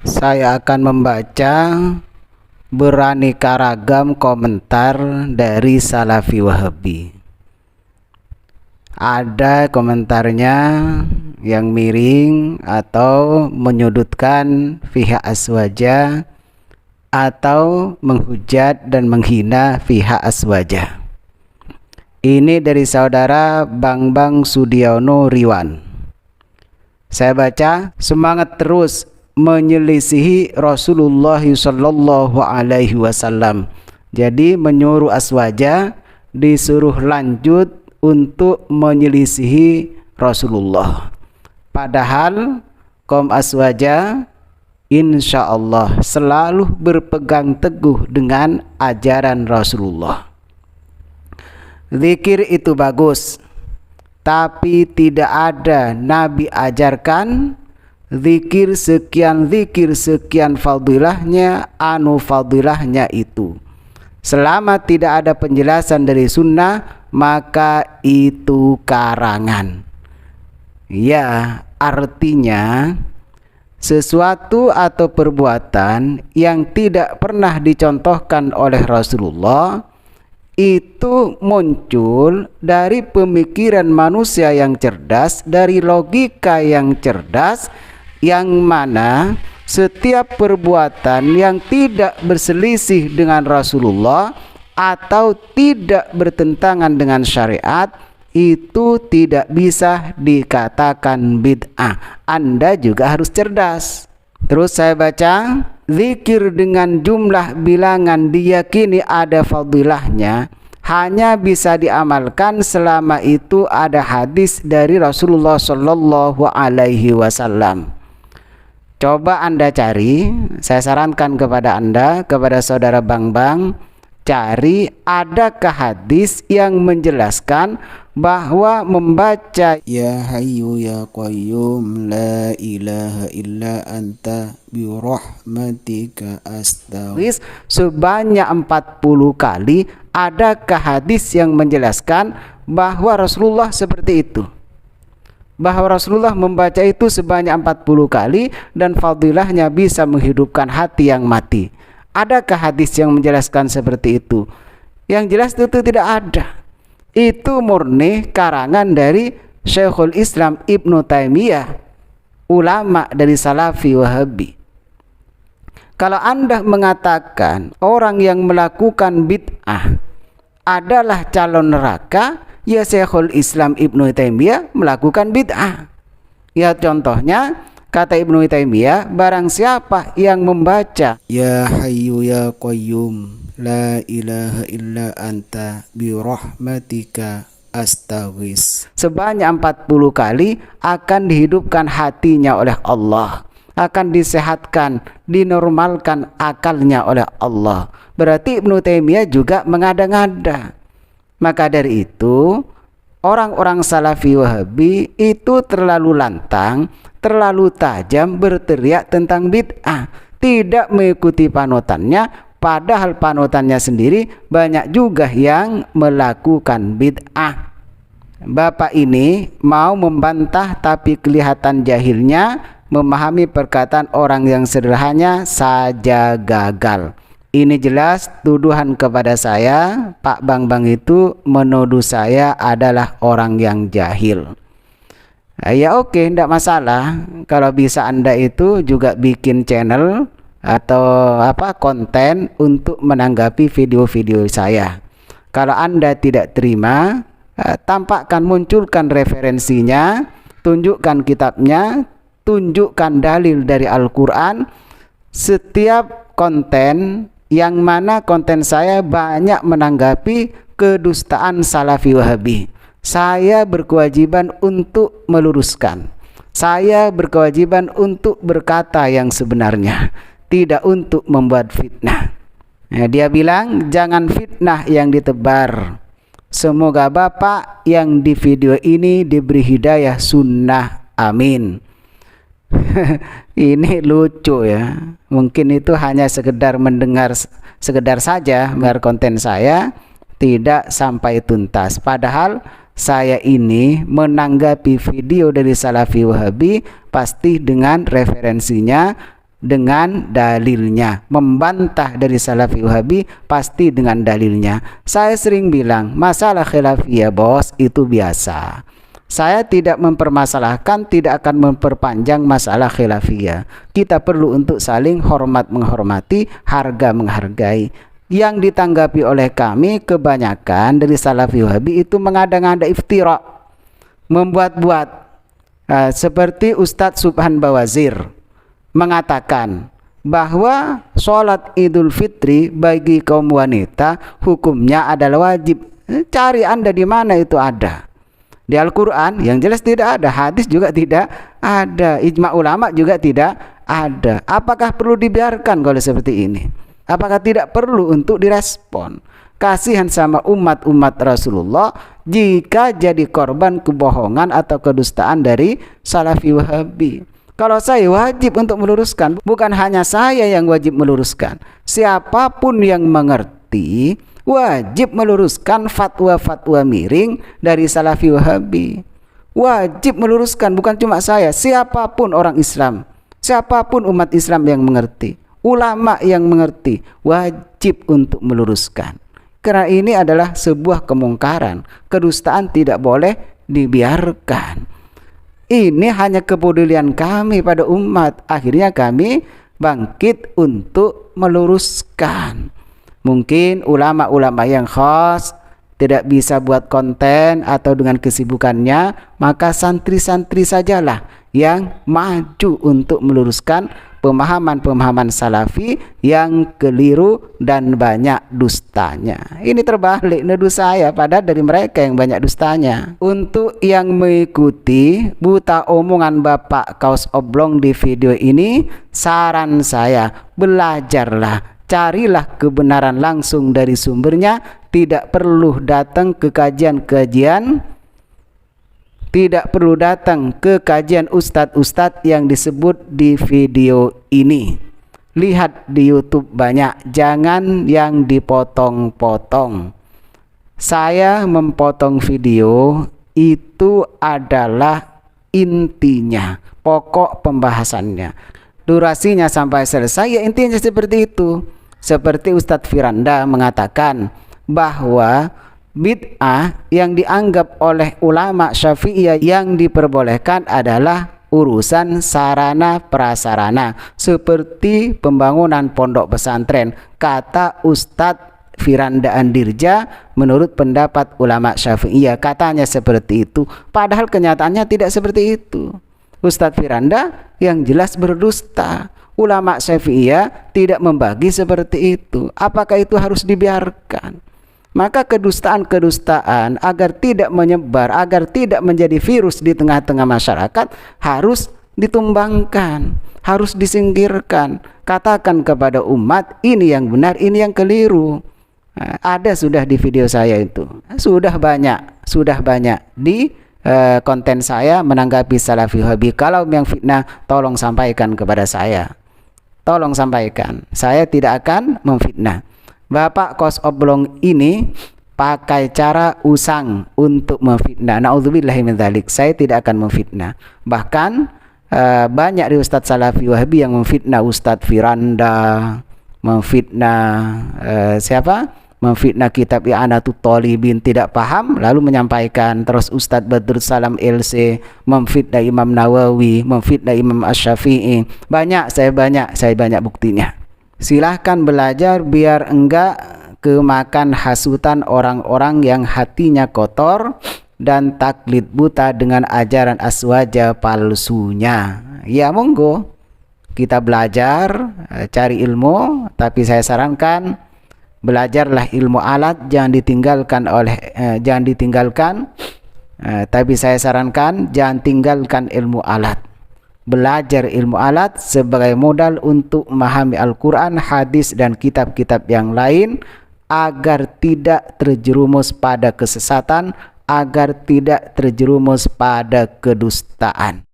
Saya akan membaca beraneka ragam komentar dari Salafi Wahabi. Ada komentarnya yang miring atau menyudutkan pihak aswaja atau menghujat dan menghina pihak aswaja. Ini dari saudara Bang Sudiono Riwan. Saya baca, semangat terus menyelisihi Rasulullah sallallahu alaihi wasallam. Jadi menyuruh aswaja disuruh lanjut untuk menyelisihi Rasulullah. Padahal kaum aswaja insya Allah selalu berpegang teguh dengan ajaran Rasulullah. Zikir itu bagus, tapi tidak ada Nabi ajarkan zikir sekian fadilahnya, fadilahnya itu. Selama tidak ada penjelasan dari sunnah, maka itu karangan. Ya, artinya sesuatu atau perbuatan yang tidak pernah dicontohkan oleh Rasulullah itu muncul dari pemikiran manusia yang cerdas, dari logika yang cerdas, yang mana setiap perbuatan yang tidak berselisih dengan Rasulullah atau tidak bertentangan dengan syariat itu tidak bisa dikatakan bid'ah. Anda juga harus cerdas. Terus saya baca, zikir dengan jumlah bilangan diyakini ada fadilahnya hanya bisa diamalkan selama itu ada hadis dari Rasulullah sallallahu alaihi wasallam. Coba Anda cari, saya sarankan kepada Anda, kepada saudara Bang, cari adakah hadis yang menjelaskan bahwa membaca Ya Hayyu Ya Qayyum La ilaha illa anta birahmatika astaghfir sebanyak 40 kali. Adakah hadis yang menjelaskan bahwa Rasulullah seperti itu? Bahwa Rasulullah membaca itu sebanyak 40 kali dan fadilahnya bisa menghidupkan hati yang mati. Adakah hadis yang menjelaskan seperti itu? Yang jelas itu tidak ada. Itu murni karangan dari Syekhul Islam Ibnu Taimiyah, ulama dari Salafi Wahabi. Kalau Anda mengatakan orang yang melakukan bid'ah adalah calon neraka, ya Syekhul Islam Ibnu Taimiyah melakukan bid'ah. Ya contohnya kata Ibnu Taimiyah, barang siapa yang membaca Ya Hayyu Ya Qayyum La ilaha illa anta birahmatika astaghis sebanyak 40 kali akan dihidupkan hatinya oleh Allah, akan disehatkan, dinormalkan akalnya oleh Allah. Berarti Ibnu Taimiyah juga mengada-ngada. Maka dari itu orang-orang Salafi Wahabi itu terlalu lantang, terlalu tajam berteriak tentang bid'ah, tidak mengikuti panutannya, padahal panutannya sendiri banyak juga yang melakukan bid'ah. Bapak ini mau membantah tapi kelihatan jahilnya, memahami perkataan orang yang sederhana saja gagal. Ini jelas tuduhan kepada saya, Pak Bang itu menuduh saya adalah orang yang jahil. Ya oke, tidak masalah. Kalau bisa Anda itu juga bikin channel atau konten untuk menanggapi video-video saya. Kalau Anda tidak terima, tampakkan, munculkan referensinya, tunjukkan kitabnya, tunjukkan dalil dari Al-Quran. Setiap konten yang mana konten saya banyak menanggapi kedustaan Salafi Wahabi, saya berkewajiban untuk meluruskan. Saya berkewajiban untuk berkata yang sebenarnya, tidak untuk membuat fitnah. Dia bilang jangan fitnah yang ditebar. Semoga Bapak yang di video ini diberi hidayah sunnah, amin. Ini lucu ya. Mungkin itu hanya sekedar saja mendengar konten saya, tidak sampai tuntas. Padahal saya ini menanggapi video dari Salafi Wahabi pasti dengan referensinya, dengan dalilnya. Membantah dari Salafi Wahabi pasti dengan dalilnya. Saya sering bilang, masalah khilafiyah bos itu biasa. Saya tidak mempermasalahkan, tidak akan memperpanjang masalah khilafiyah. Kita perlu untuk saling hormat menghormati, harga menghargai. Yang ditanggapi oleh kami kebanyakan dari Salafi Wahabi itu mengada-ngada iftira, membuat-buat. Seperti Ustadz Subhan Bawazir mengatakan bahwa sholat Idul Fitri bagi kaum wanita hukumnya adalah wajib. Cari Anda di mana itu ada. Di Al-Quran yang jelas tidak ada, hadis juga tidak ada, ijma ulama juga tidak ada. Apakah perlu dibiarkan kalau seperti ini? Apakah tidak perlu untuk direspon? Kasihan sama umat-umat Rasulullah jika jadi korban kebohongan atau kedustaan dari Salafi Wahabi. Kalau saya wajib untuk meluruskan, bukan hanya saya yang wajib meluruskan. Siapapun yang mengerti wajib meluruskan fatwa-fatwa miring dari Salafi Wahabi. Wajib meluruskan, bukan cuma saya, siapapun orang Islam, siapapun umat Islam yang mengerti, ulama yang mengerti, wajib untuk meluruskan. Karena ini adalah sebuah kemungkaran, kedustaan tidak boleh dibiarkan. Ini hanya kepedulian kami pada umat. Akhirnya kami bangkit untuk meluruskan. Mungkin ulama-ulama yang khas tidak bisa buat konten atau dengan kesibukannya, maka santri-santri sajalah yang maju untuk meluruskan pemahaman-pemahaman Salafi yang keliru dan banyak dustanya. Ini terbalik nuduh saya, padahal dari mereka yang banyak dustanya. Untuk yang mengikuti buta omongan Bapak Kaos Oblong di video ini, saran saya, belajarlah. Carilah kebenaran langsung dari sumbernya, tidak perlu datang ke kajian-kajian, tidak perlu datang ke kajian ustadz-ustadz yang disebut di video ini. Lihat di YouTube banyak, jangan yang dipotong-potong. Saya memotong video itu adalah intinya, pokok pembahasannya. Durasinya sampai selesai, ya intinya seperti itu. Seperti Ustadz Firanda mengatakan bahwa bid'ah yang dianggap oleh ulama Syafi'iyah yang diperbolehkan adalah urusan sarana prasarana seperti pembangunan pondok pesantren, kata Ustadz Firanda Andirja. Menurut pendapat ulama Syafi'iyah katanya seperti itu, padahal kenyataannya tidak seperti itu. Ustadz Firanda yang jelas berdusta. Ulama Syafi'iyah tidak membagi seperti itu. Apakah itu harus dibiarkan? Maka kedustaan-kedustaan agar tidak menyebar, agar tidak menjadi virus di tengah-tengah masyarakat, harus ditumbangkan, harus disingkirkan. Katakan kepada umat, ini yang benar, ini yang keliru. Ada sudah di video saya itu, sudah banyak di konten saya menanggapi Salafi Wahabi. Kalau yang fitnah, tolong sampaikan kepada saya. Tolong sampaikan, saya tidak akan memfitnah. Bapak Kaos Oblong ini pakai cara usang untuk memfitnah. Na'udzubillahi min dzalik. Saya tidak akan memfitnah. Bahkan banyak dari Ustadz Salafi Wahabi yang memfitnah Ustadz Firanda, memfitnah memfitnah kitab I'anatul Thalibin, tidak paham lalu menyampaikan. Terus Ustadz Badrul Salam LC memfitnah Imam Nawawi, memfitnah Imam Asy-Syafi'i. Saya banyak buktinya. Silahkan belajar biar enggak kemakan hasutan orang-orang yang hatinya kotor dan taklid buta dengan ajaran aswaja palsunya. Ya monggo, kita belajar, cari ilmu, tapi saya sarankan belajarlah ilmu alat, jangan ditinggalkan. Tapi saya sarankan jangan tinggalkan ilmu alat. Belajar ilmu alat sebagai modal untuk memahami Al-Quran, hadis, dan kitab-kitab yang lain agar tidak terjerumus pada kesesatan, agar tidak terjerumus pada kedustaan.